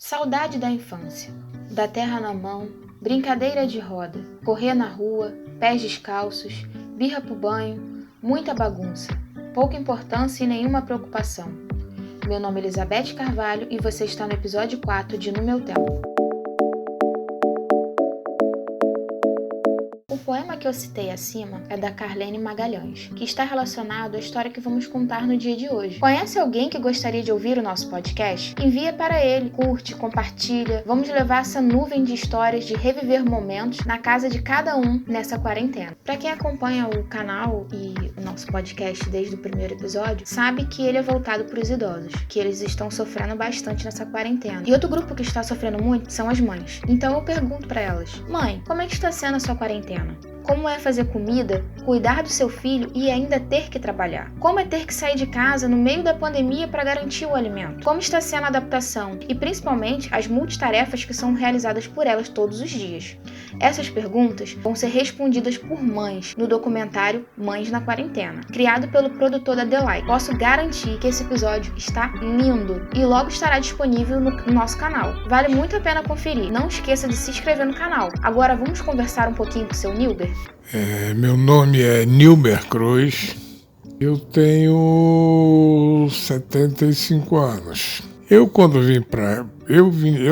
Saudade da infância, da terra na mão, brincadeira de roda, correr na rua, pés descalços, birra pro banho, muita bagunça, pouca importância e nenhuma preocupação. Meu nome é Elizabeth Carvalho e você está no episódio 4 de No Meu Tempo. O poema que eu citei acima é da Carlene Magalhães, que está relacionado à história que vamos contar no dia de hoje. Conhece alguém que gostaria de ouvir o nosso podcast? Envia para ele, curte, compartilha. Vamos levar essa nuvem de histórias de reviver momentos na casa de cada um nessa quarentena. Para quem acompanha o canal e o nosso podcast desde o primeiro episódio, sabe que ele é voltado para os idosos, que eles estão sofrendo bastante nessa quarentena. E outro grupo que está sofrendo muito são as mães. Então eu pergunto para elas: mãe, como é que está sendo a sua quarentena? Como é fazer comida, cuidar do seu filho e ainda ter que trabalhar? Como é ter que sair de casa no meio da pandemia para garantir o alimento? Como está sendo a adaptação e principalmente as multitarefas que são realizadas por elas todos os dias? Essas perguntas vão ser respondidas por mães no documentário Mães na Quarentena, criado pelo produtor da The Like. Posso garantir que esse episódio está lindo e logo estará disponível no nosso canal. Vale muito a pena conferir. Não esqueça de se inscrever no canal. Agora vamos conversar um pouquinho com o seu Nilber? Meu nome é Nilber Cruz, eu tenho 75 anos. Eu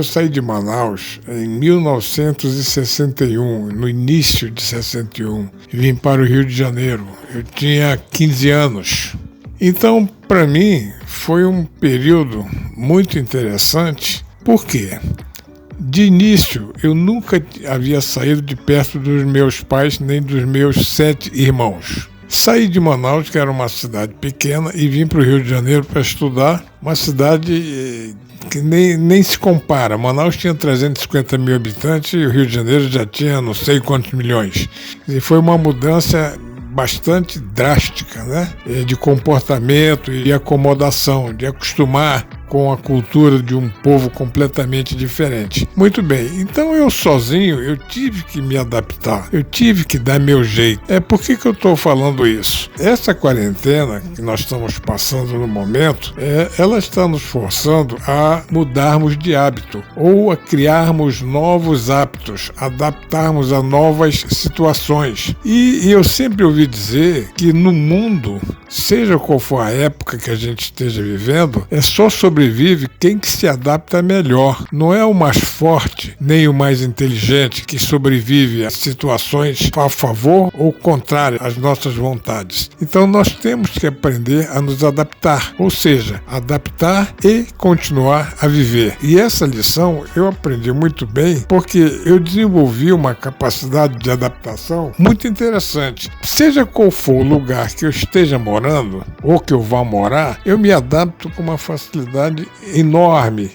saí de Manaus em 1961, no início de 61, e vim para o Rio de Janeiro. Eu tinha 15 anos. Então, para mim, foi um período muito interessante. Por quê? De início, eu nunca havia saído de perto dos meus pais nem dos meus 7 irmãos. Saí de Manaus, que era uma cidade pequena, e vim para o Rio de Janeiro para estudar. Uma cidade que nem se compara. Manaus tinha 350 mil habitantes e o Rio de Janeiro já tinha não sei quantos milhões. E foi uma mudança bastante drástica, né? De comportamento e de acomodação, de acostumar com a cultura de um povo completamente diferente. Muito bem, então eu sozinho, eu tive que me adaptar, eu tive que dar meu jeito. Por que eu estou falando isso? Essa quarentena que nós estamos passando no momento, ela está nos forçando a mudarmos de hábito, ou a criarmos novos hábitos, adaptarmos a novas situações. E eu sempre ouvi dizer que no mundo, seja qual for a época que a gente esteja vivendo, só sobrevive quem que se adapta melhor. Não é o mais forte, nem o mais inteligente que sobrevive a situações a favor ou contrário às nossas vontades. Então nós temos que aprender a nos adaptar, ou seja, adaptar e continuar a viver. E essa lição eu aprendi muito bem porque eu desenvolvi uma capacidade de adaptação muito interessante. Seja qual for o lugar que eu esteja morando ou que eu vá morar, eu me adapto com uma facilidade enorme.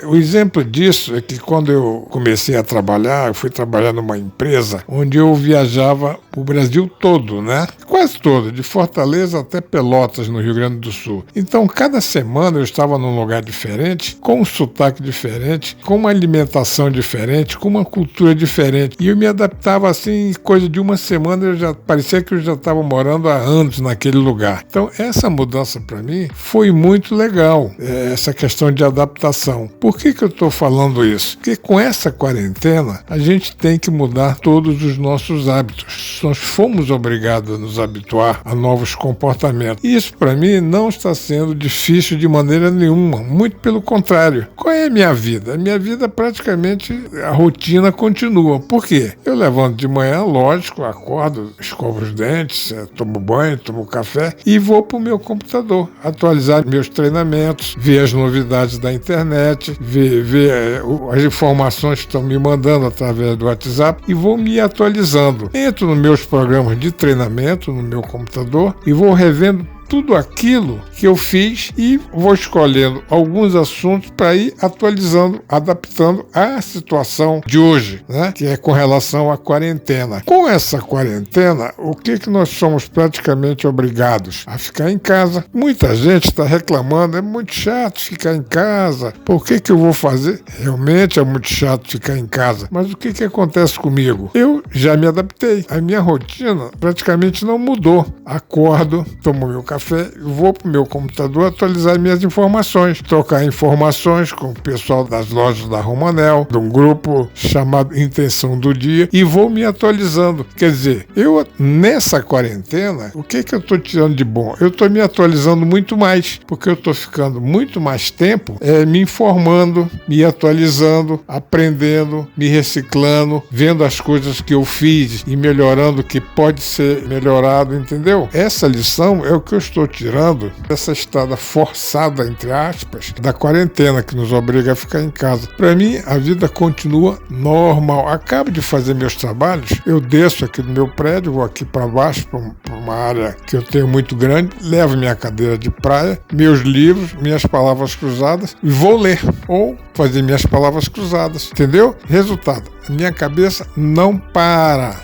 O exemplo disso é que quando eu comecei a trabalhar, eu fui trabalhar numa empresa onde eu viajava o Brasil todo, né? Quase todo, de Fortaleza até Pelotas, no Rio Grande do Sul. Então, cada semana eu estava num lugar diferente, com um sotaque diferente, com uma alimentação diferente, com uma cultura diferente. E eu me adaptava assim, coisa de uma semana, parecia que eu já estava morando há anos naquele lugar. Então, essa mudança para mim foi muito legal, essa questão de adaptação. Por que eu estou falando isso? Porque com essa quarentena, a gente tem que mudar todos os nossos hábitos. Nós fomos obrigados a nos habituar a novos comportamentos. E isso, para mim, não está sendo difícil de maneira nenhuma. Muito pelo contrário. Qual é a minha vida? A minha vida, praticamente, a rotina continua. Por quê? Eu levanto de manhã, lógico, acordo, escovo os dentes, tomo banho, tomo café e vou para o meu computador, atualizar meus treinamentos, ver as novidades da internet, ver as informações que estão me mandando através do WhatsApp e vou me atualizando. Entro nos meus programas de treinamento no meu computador e vou revendo tudo aquilo que eu fiz e vou escolhendo alguns assuntos para ir atualizando, adaptando à situação de hoje, né? Que é com relação à quarentena. Com essa quarentena, o que nós somos praticamente obrigados? A ficar em casa. Muita gente está reclamando, é muito chato ficar em casa. Por que eu vou fazer? Realmente é muito chato ficar em casa. Mas o que acontece comigo? Eu já me adaptei. A minha rotina praticamente não mudou. Acordo, tomo meu café, café, vou para o meu computador atualizar minhas informações, trocar informações com o pessoal das lojas da Romanel, de um grupo chamado Intenção do Dia, e vou me atualizando. Quer dizer, eu nessa quarentena, o que eu estou tirando de bom? Eu estou me atualizando muito mais, porque eu estou ficando muito mais tempo me informando, me atualizando, aprendendo, me reciclando, vendo as coisas que eu fiz e melhorando o que pode ser melhorado, entendeu? Essa lição é o que eu estou tirando dessa estada forçada, entre aspas, da quarentena que nos obriga a ficar em casa. Para mim, a vida continua normal. Acabo de fazer meus trabalhos, eu desço aqui do meu prédio, vou aqui para baixo, para uma área que eu tenho muito grande, levo minha cadeira de praia, meus livros, minhas palavras cruzadas e vou ler ou fazer minhas palavras cruzadas, entendeu? Resultado, minha cabeça não para.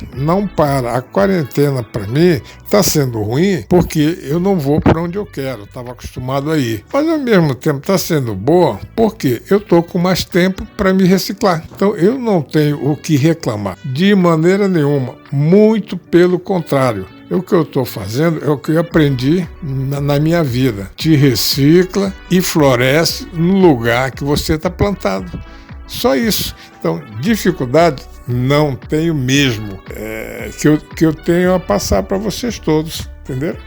A quarentena para mim está sendo ruim porque eu não vou para onde eu quero, estava acostumado a ir. Mas ao mesmo tempo está sendo boa porque eu estou com mais tempo para me reciclar. Então eu não tenho o que reclamar de maneira nenhuma, muito pelo contrário. O que eu estou fazendo é o que eu aprendi na minha vida. Te recicla e floresce no lugar que você está plantado. Só isso. Então, dificuldade não tenho mesmo. Que eu tenho a passar para vocês todos. Entenderam?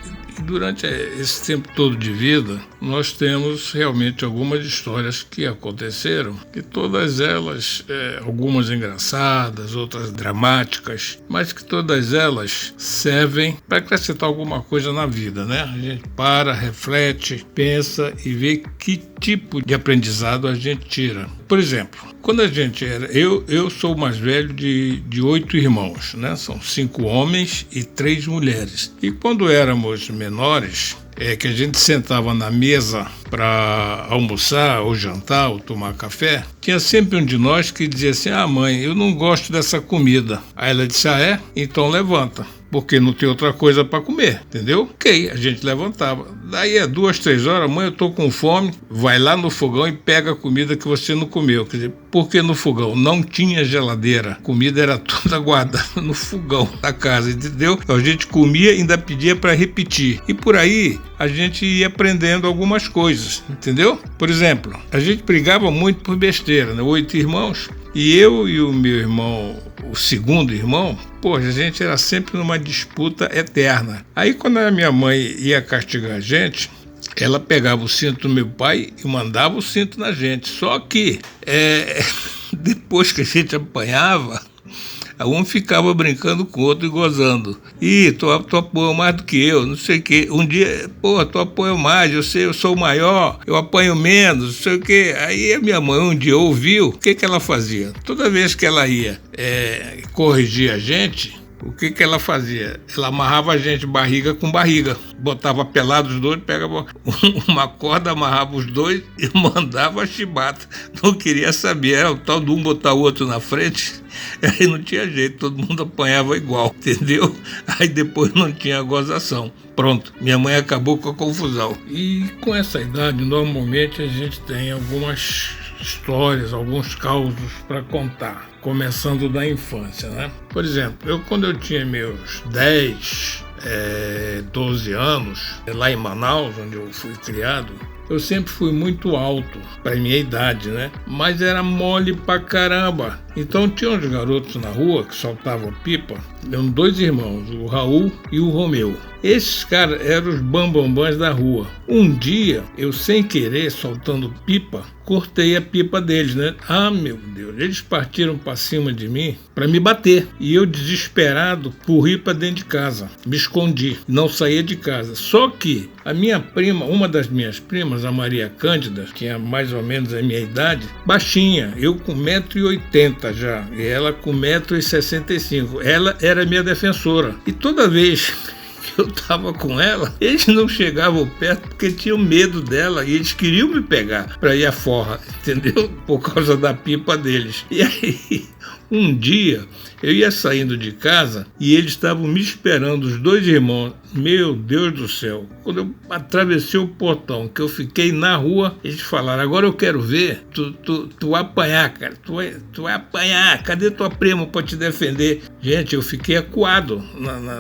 Durante esse tempo todo de vida, nós temos realmente algumas histórias que aconteceram, e todas elas, algumas engraçadas, outras dramáticas, mas que todas elas servem para acrescentar alguma coisa na vida, né? A gente para, reflete, pensa e vê que tipo de aprendizado a gente tira. Por exemplo, quando a gente era... Eu sou o mais velho de 8 irmãos, né? São 5 homens e 3 mulheres. E quando éramos menores, que a gente sentava na mesa para almoçar ou jantar ou tomar café, tinha sempre um de nós que dizia assim: mãe, eu não gosto dessa comida. Aí ela disse: então levanta, porque não tem outra coisa para comer, entendeu? Ok, a gente levantava. Daí a 2, 3 horas, mãe, eu tô com fome, vai lá no fogão e pega a comida que você não comeu. Quer dizer, por que no fogão? Não tinha geladeira, a comida era toda guardada no fogão da casa, entendeu? A gente comia e ainda pedia para repetir. E por aí a gente ia aprendendo algumas coisas, entendeu? Por exemplo, a gente brigava muito por besteira, né? 8 irmãos, e eu e o meu irmão, o segundo irmão, a gente era sempre numa disputa eterna. Aí quando a minha mãe ia castigar a gente, ela pegava o cinto do meu pai e mandava o cinto na gente. Só que depois que a gente apanhava, um ficava brincando com o outro e gozando. Tu apanhou mais do que eu, não sei o quê. Um dia, tu apanhou mais, eu sou o maior, eu apanho menos, não sei o quê. Aí a minha mãe um dia ouviu, o que ela fazia? Toda vez que ela ia corrigir a gente, o que ela fazia? Ela amarrava a gente barriga com barriga, botava pelados os dois, pegava uma corda, amarrava os dois e mandava a chibata. Não queria saber, era o tal de um botar o outro na frente, aí não tinha jeito, todo mundo apanhava igual, entendeu? Aí depois não tinha gozação. Pronto, minha mãe acabou com a confusão. E com essa idade, normalmente a gente tem algumas histórias, alguns causos para contar, começando da infância, né? Por exemplo, quando eu tinha meus 10, 12 anos, lá em Manaus, onde eu fui criado, eu sempre fui muito alto, para minha idade, né? Mas era mole pra caramba. Então tinha uns garotos na rua que soltavam pipa, eram 2 irmãos, o Raul e o Romeu. Esses caras eram os bambambãs da rua. Um dia, eu sem querer, soltando pipa, cortei a pipa deles, né? Meu Deus, eles partiram para cima de mim para me bater. E eu, desesperado, corri para dentro de casa, me escondi, não saía de casa. Só que a minha prima, uma das minhas primas, a Maria Cândida, que tinha mais ou menos a minha idade, baixinha, eu com 1,80 m já, e ela com 1,65 m. Ela era minha defensora. E toda vez que eu tava com ela, eles não chegavam perto porque tinham medo dela e eles queriam me pegar para ir à forra, entendeu? Por causa da pipa deles. E aí, um dia, eu ia saindo de casa e eles estavam me esperando, os 2 irmãos. Meu Deus do céu, quando eu atravessei o portão, que eu fiquei na rua, eles falaram: agora eu quero ver tu vai apanhar, cara, tu vai apanhar, cadê tua prima para te defender? Gente, eu fiquei acuado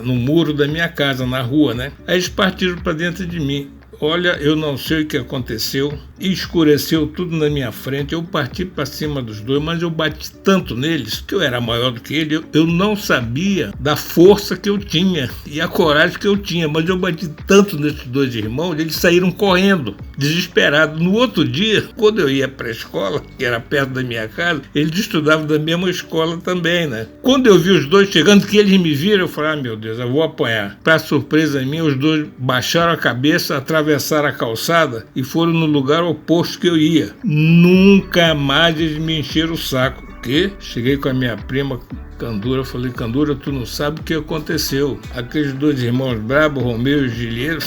no muro da minha casa. casa na rua, né? Aí eles partiram para dentro de mim. Olha, eu não sei o que aconteceu, escureceu tudo na minha frente, eu parti para cima dos dois, mas eu bati tanto neles, que eu era maior do que ele, eu não sabia da força que eu tinha e a coragem que eu tinha, mas eu bati tanto nesses dois irmãos, eles saíram correndo, desesperados. No outro dia, quando eu ia para a escola, que era perto da minha casa, eles estudavam da mesma escola também, né? Quando eu vi os dois chegando, que eles me viram, eu falei, meu Deus, eu vou apanhar. Para surpresa minha, os dois baixaram a cabeça, atravessaram a calçada e foram no lugar oposto que eu ia. Nunca mais eles me encheram o saco. Que? Cheguei com a minha prima Candura, falei, Candura, tu não sabe o que aconteceu. Aqueles dois irmãos brabos, Romeu e Julieta,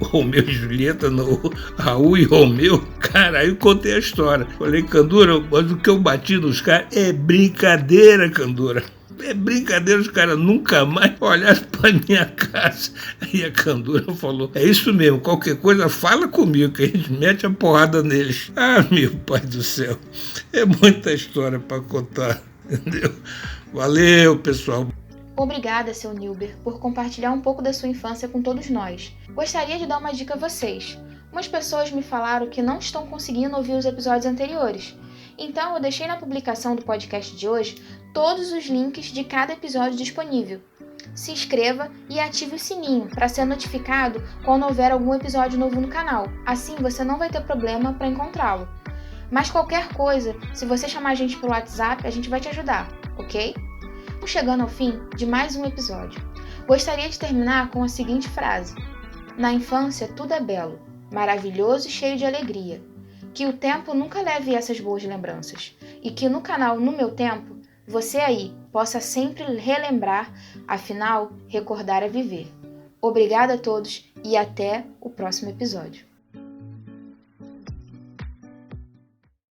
Romeu e Julieta, no Raul e Romeu, cara, aí eu contei a história. Falei, Candura, mas o que eu bati nos caras é brincadeira, Candura. É brincadeira, os caras nunca mais olharam para minha casa. Aí a Candura falou, é isso mesmo, qualquer coisa fala comigo, que a gente mete a porrada neles. Ah, meu pai do céu, é muita história para contar, entendeu? Valeu, pessoal. Obrigada, seu Nilber, por compartilhar um pouco da sua infância com todos nós. Gostaria de dar uma dica a vocês. Umas pessoas me falaram que não estão conseguindo ouvir os episódios anteriores. Então, eu deixei na publicação do podcast de hoje todos os links de cada episódio disponível. Se inscreva e ative o sininho para ser notificado quando houver algum episódio novo no canal. Assim, você não vai ter problema para encontrá-lo. Mas qualquer coisa, se você chamar a gente pelo WhatsApp, a gente vai te ajudar, ok? Estamos chegando ao fim de mais um episódio. Gostaria de terminar com a seguinte frase: na infância tudo é belo, maravilhoso e cheio de alegria. Que o tempo nunca leve essas boas lembranças. E que no canal No Meu Tempo, você aí possa sempre relembrar, afinal, recordar é viver. Obrigada a todos e até o próximo episódio.